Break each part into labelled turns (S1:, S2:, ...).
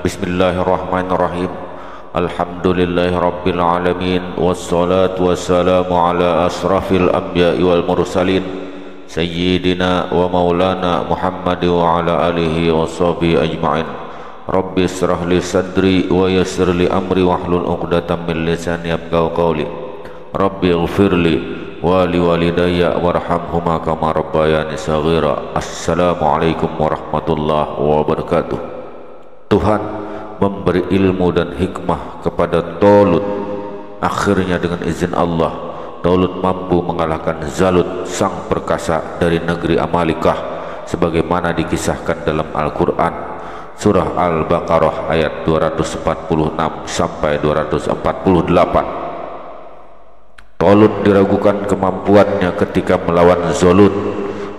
S1: Bismillahirrahmanirrahim. Alhamdulillahirabbil alamin wassalatu wassalamu ala asrafil anbiya'i wal mursalin sayyidina wa maulana Muhammad wa ala alihi washabihi ajma'in. Rabbi israh li sadri wa yassir li amri wahlul 'uqdatam min lisani yafqahu qawli. Rabbi ighfirli wa li walidayya warhamhuma kama rabbayani shaghira. Assalamualaikum warahmatullahi wabarakatuh. Tuhan memberi ilmu dan hikmah kepada Talut. Akhirnya dengan izin Allah, Talut mampu mengalahkan Zalut sang perkasa dari negeri Amalikah, sebagaimana dikisahkan dalam Al-Quran surah Al-Baqarah ayat 246 sampai 248. Talut diragukan kemampuannya ketika melawan Zalut.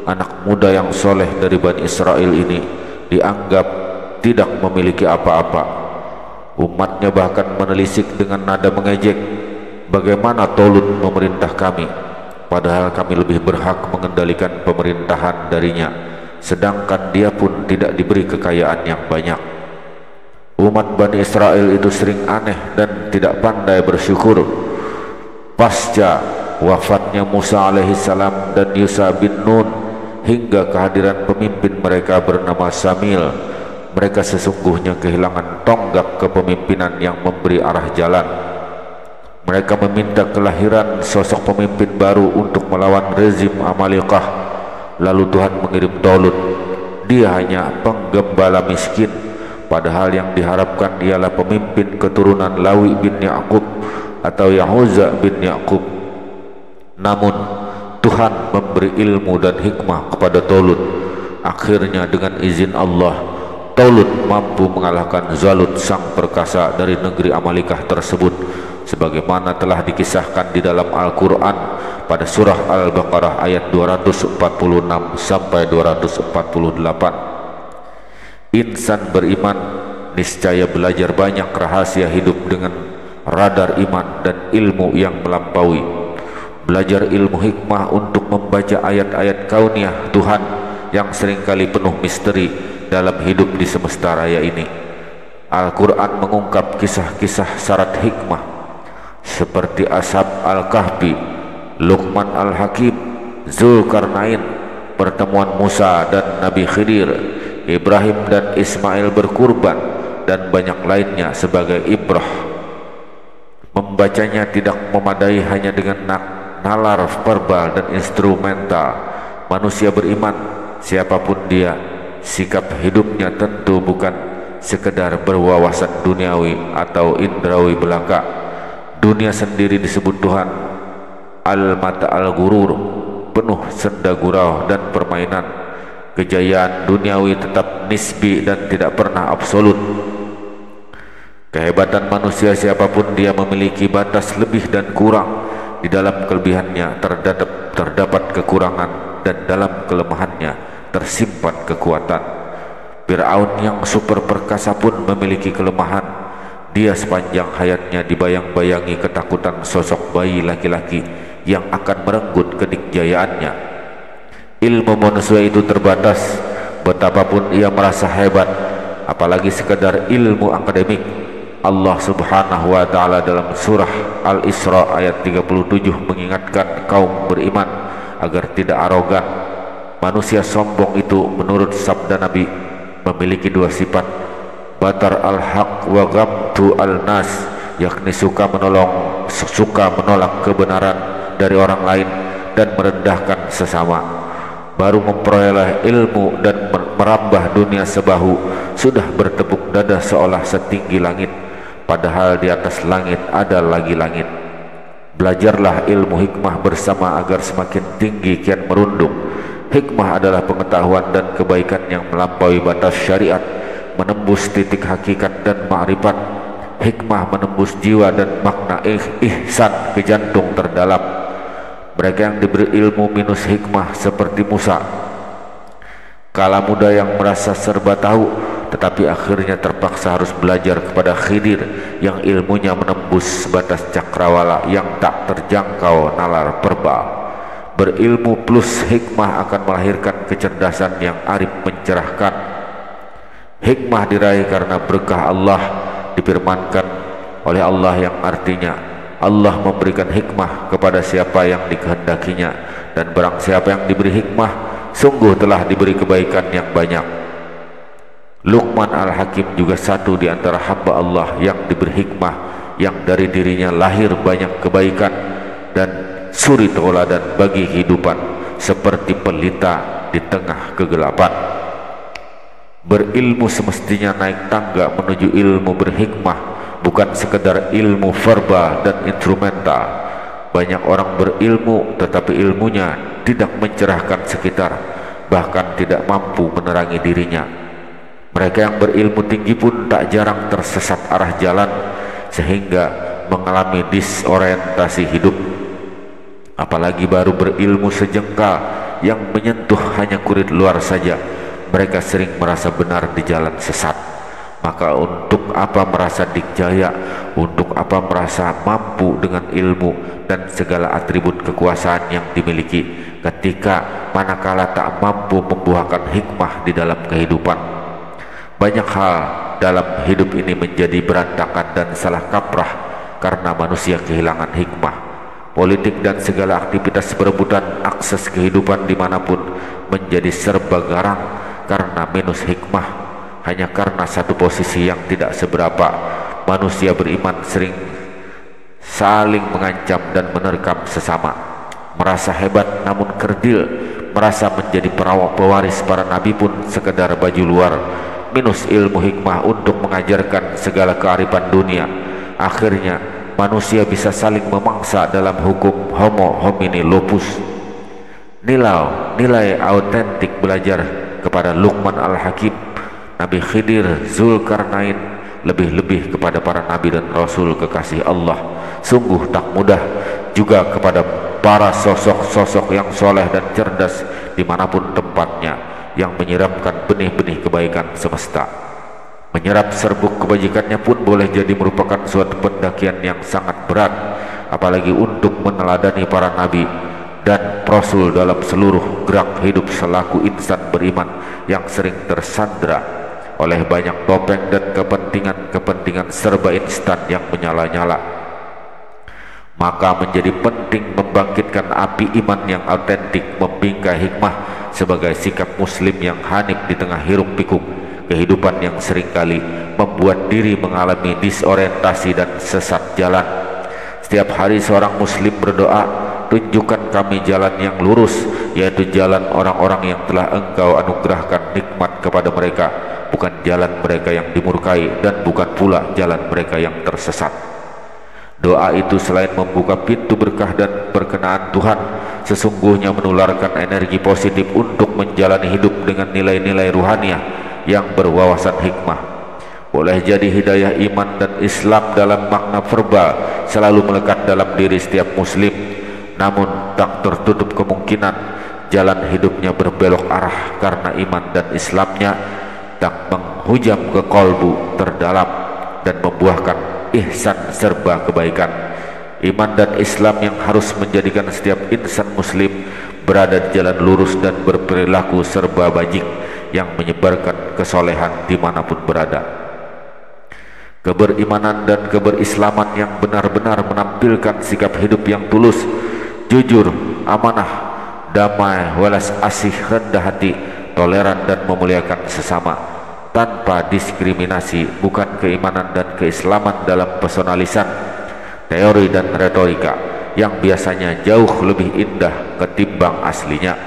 S1: Anak muda yang soleh dari Bani Israel ini dianggap tidak memiliki apa-apa. Umatnya bahkan menelisik dengan nada mengejek, bagaimana Talut memerintah kami, padahal kami lebih berhak mengendalikan pemerintahan darinya, sedangkan dia pun tidak diberi kekayaan yang banyak. Umat Bani Israel itu sering aneh dan tidak pandai bersyukur. Pasca wafatnya Musa alaihissalam dan Yusha bin Nun hingga kehadiran pemimpin mereka bernama Samil, mereka sesungguhnya kehilangan tonggak kepemimpinan yang memberi arah jalan. Mereka meminta kelahiran sosok pemimpin baru untuk melawan rezim Amalikah. Lalu Tuhan mengirim Talut. Dia hanya penggembala miskin, padahal yang diharapkan ialah pemimpin keturunan Lawi bin Ya'qub atau Yahuza bin Ya'qub. Namun Tuhan memberi ilmu dan hikmah kepada Talut. Akhirnya dengan izin Allah, Talut mampu mengalahkan Zalut sang perkasa dari negeri Amalikah tersebut, sebagaimana telah dikisahkan di dalam Al-Quran pada surah Al-Baqarah ayat 246 sampai 248. Insan beriman niscaya belajar banyak rahasia hidup dengan radar iman dan ilmu yang melampaui. Belajar ilmu hikmah untuk membaca ayat-ayat kauniyah Tuhan yang seringkali penuh misteri dalam hidup di semesta raya ini. Al-Quran mengungkap kisah-kisah syarat hikmah seperti Ashab Al-Kahfi, Luqman Al-Hakim, Zulkarnain, pertemuan Musa dan Nabi Khidir, Ibrahim dan Ismail berkurban, dan banyak lainnya sebagai ibrah. Membacanya tidak memadai hanya dengan nalar verbal dan instrumental. Manusia beriman, siapapun dia, sikap hidupnya tentu bukan sekedar berwawasan duniawi atau indrawi belaka. Dunia sendiri disebut Tuhan al-mata al-gurur, penuh senda gurau dan permainan. Kejayaan duniawi tetap nisbi dan tidak pernah absolut. Kehebatan manusia siapapun dia memiliki batas lebih dan kurang. Di dalam kelebihannya terdapat kekurangan, dan dalam kelemahannya tersimpan kekuatan. Fir'aun yang super perkasa pun memiliki kelemahan. Dia sepanjang hayatnya dibayang-bayangi ketakutan sosok bayi laki-laki yang akan merenggut kenikjayaannya. Ilmu manusia itu terbatas, betapapun ia merasa hebat, apalagi sekedar ilmu akademik. Allah subhanahu wa ta'ala dalam surah Al-Isra ayat 37 mengingatkan kaum beriman agar tidak arogan. Manusia sombong itu menurut sabda Nabi memiliki dua sifat, batar al-haq wa ghamtu al-nas, yakni suka menolak kebenaran dari orang lain dan merendahkan sesama. Baru memperoleh ilmu dan merambah dunia sebahu, sudah bertepuk dada seolah setinggi langit, padahal di atas langit ada lagi langit. Belajarlah ilmu hikmah bersama agar semakin tinggi kian merunduk. Hikmah adalah pengetahuan dan kebaikan yang melampaui batas syariat, menembus titik hakikat dan ma'rifat. Hikmah menembus jiwa dan makna ihsan ke jantung terdalam. Mereka yang diberi ilmu minus hikmah seperti Musa, kala muda yang merasa serba tahu, tetapi akhirnya terpaksa harus belajar kepada Khidir yang ilmunya menembus batas cakrawala yang tak terjangkau nalar verbal. Berilmu plus hikmah akan melahirkan kecerdasan yang arif mencerahkan. Hikmah diraih karena berkah Allah difirmankan oleh Allah yang artinya Allah memberikan hikmah kepada siapa yang dikehendakinya, dan barang siapa yang diberi hikmah sungguh telah diberi kebaikan yang banyak. Luqman Al-Hakim juga satu di antara hamba Allah yang diberi hikmah, yang dari dirinya lahir banyak kebaikan dan suri tauladan bagi kehidupan, seperti pelita di tengah kegelapan. Berilmu semestinya naik tangga menuju ilmu berhikmah, bukan sekedar ilmu verbal dan instrumental. Banyak orang berilmu tetapi ilmunya tidak mencerahkan sekitar, bahkan tidak mampu menerangi dirinya. Mereka yang berilmu tinggi pun tak jarang tersesat arah jalan sehingga mengalami disorientasi hidup. Apalagi baru berilmu sejengkal yang menyentuh hanya kulit luar saja, mereka sering merasa benar di jalan sesat. Maka untuk apa merasa dikjaya, untuk apa merasa mampu dengan ilmu dan segala atribut kekuasaan yang dimiliki, ketika manakala tak mampu membuahkan hikmah di dalam kehidupan. Banyak hal dalam hidup ini menjadi berantakan dan salah kaprah karena manusia kehilangan hikmah. Politik dan segala aktivitas perebutan akses kehidupan dimanapun menjadi serba garang karena minus hikmah. Hanya karena satu posisi yang tidak seberapa, manusia beriman sering saling mengancam dan menerkam sesama. Merasa hebat namun kerdil, merasa menjadi pewaris para nabi pun sekedar baju luar. Minus ilmu hikmah untuk mengajarkan segala kearifan dunia. Akhirnya manusia bisa saling memangsa dalam hukum homo homini lupus. Nilai autentik belajar kepada Luqman Al-Hakim, Nabi Khidir, Zulkarnain, lebih-lebih kepada para nabi dan rasul kekasih Allah. Sungguh tak mudah juga kepada para sosok-sosok yang soleh dan cerdas dimanapun tempatnya, yang menyiramkan benih-benih kebaikan semesta. Menyerap serbuk kebajikannya pun boleh jadi merupakan suatu pendakian yang sangat berat, apalagi untuk meneladani para nabi dan rasul dalam seluruh gerak hidup selaku insan beriman yang sering tersandra oleh banyak topeng dan kepentingan serba instan yang menyala-nyala. Maka menjadi penting membangkitkan api iman yang autentik, membingkai hikmah sebagai sikap muslim yang hanif di tengah hiruk pikuk kehidupan yang seringkali membuat diri mengalami disorientasi dan sesat jalan. Setiap hari seorang muslim berdoa, tunjukkan kami jalan yang lurus, yaitu jalan orang-orang yang telah Engkau anugerahkan nikmat kepada mereka, bukan jalan mereka yang dimurkai dan bukan pula jalan mereka yang tersesat. Doa itu selain membuka pintu berkah dan perkenaan Tuhan, sesungguhnya menularkan energi positif untuk menjalani hidup dengan nilai-nilai ruhaniah yang berwawasan hikmah. Boleh jadi hidayah iman dan Islam dalam makna verbal selalu melekat dalam diri setiap muslim, namun tak tertutup kemungkinan jalan hidupnya berbelok arah karena iman dan Islamnya tak menghujam ke kolbu terdalam dan membuahkan ihsan serba kebaikan. Iman dan Islam yang harus menjadikan setiap insan muslim berada di jalan lurus dan berperilaku serba bajik yang menyebarkan kesolehan dimanapun berada. Keberimanan dan keberislaman yang benar-benar menampilkan sikap hidup yang tulus, jujur, amanah, damai, welas asih, rendah hati, toleran dan memuliakan sesama tanpa diskriminasi, bukan keimanan dan keislaman dalam personalisan, teori dan retorika yang biasanya jauh lebih indah ketimbang aslinya.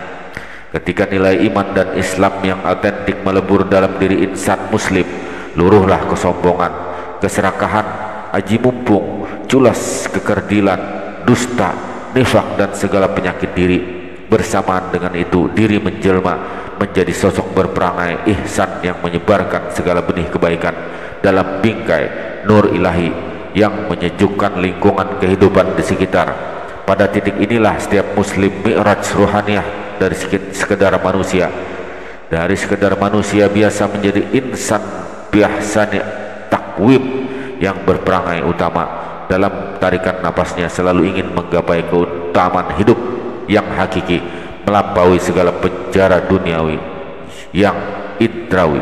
S1: Ketika nilai iman dan Islam yang autentik melebur dalam diri insan muslim, luruhlah kesombongan, keserakahan, aji mumpung, culas, kekerdilan, dusta, nifak dan segala penyakit diri. Bersamaan dengan itu, diri menjelma menjadi sosok berperangai ihsan yang menyebarkan segala benih kebaikan dalam bingkai nur ilahi yang menyejukkan lingkungan kehidupan di sekitar. Pada titik inilah setiap muslim mi'raj ruhaniah dari sekedar manusia, dari sekedar manusia biasa menjadi insan biasa takwim yang berperangai utama. Dalam tarikan napasnya selalu ingin menggapai keutamaan hidup yang hakiki, melampaui segala penjara duniawi yang indrawi.